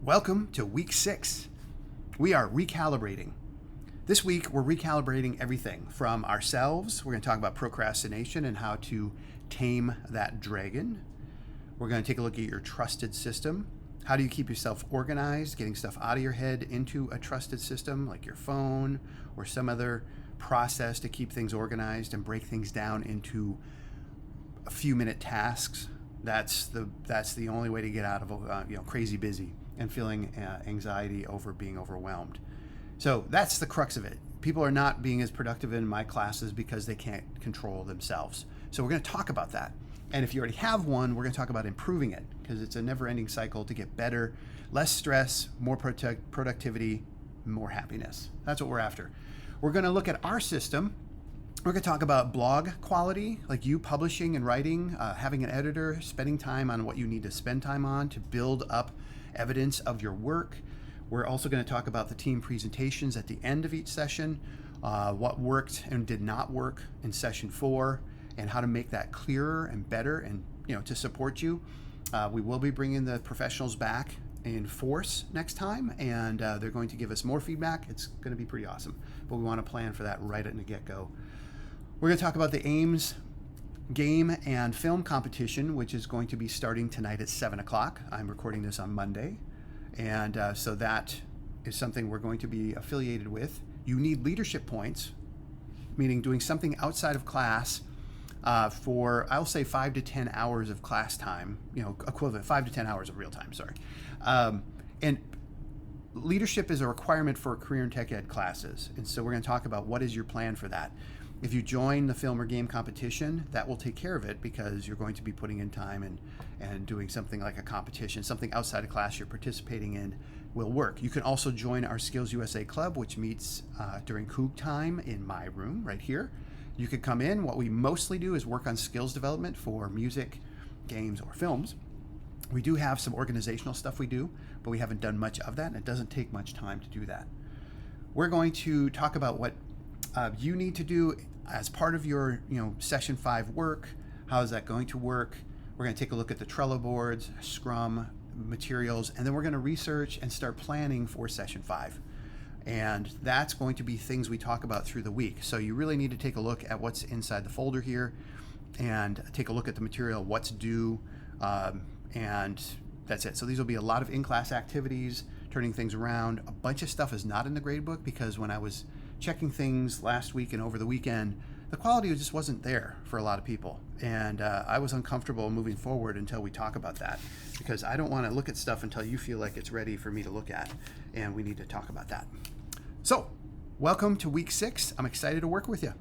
Welcome to week 6. We are recalibrating. This week, we're recalibrating everything from ourselves. We're going to talk about procrastination and how to tame that dragon. We're going to take a look at your trusted system. How do you keep yourself organized, getting stuff out of your head into a trusted system like your phone or some other process to keep things organized and break things down into a few minute tasks. That's the only way to get out of crazy busy and feeling anxiety over being overwhelmed. So that's the crux of it. People are not being as productive in my classes because they can't control themselves. So we're going to talk about that. And if you already have one, we're going to talk about improving it because it's a never-ending cycle to get better, less stress, more productivity, more happiness. That's what we're after. We're going to look at our system. We're going to talk about blog quality, like you publishing and writing, having an editor, spending time on what you need to spend time on to build up evidence of your work. We're also going to talk about the team presentations at the end of each session, what worked and did not work in session 4, and how to make that clearer and better and to support you. We will be bringing the professionals back in force next time, and they're going to give us more feedback. It's going to be pretty awesome, but we want to plan for that right at the get-go. We're going to talk about the AIMS game and film competition, which is going to be starting tonight at 7 o'clock. I'm recording this on Monday. And so that is something we're going to be affiliated with. You need leadership points, meaning doing something outside of class for, I'll say, 5 to 10 hours of class time, equivalent 5 to 10 hours of real time, sorry. And leadership is a requirement for career and tech ed classes. And so we're going to talk about what is your plan for that. If you join the film or game competition, that will take care of it because you're going to be putting in time and doing something like a competition, something outside of class you're participating in will work. You can also join our Skillsusa club, which meets during Coug time in my room right here. You could come in. What we mostly do is work on skills development for music, games, or films. We do have some organizational stuff we do, but we haven't done much of that, and it doesn't take much time to do that. We're going to talk about what you need to do as part of your session 5 work. How is that going to work? We're going to take a look at the Trello boards, Scrum materials, and then we're going to research and start planning for session 5. And that's going to be things we talk about through the week. So you really need to take a look at what's inside the folder here and take a look at the material, what's due, and that's it. So these will be a lot of in-class activities, turning things around. A bunch of stuff is not in the gradebook because when I was checking things last week and over the weekend, the quality just wasn't there for a lot of people. And I was uncomfortable moving forward until we talk about that because I don't want to look at stuff until you feel like it's ready for me to look at. And we need to talk about that. So, welcome to week 6. I'm excited to work with you.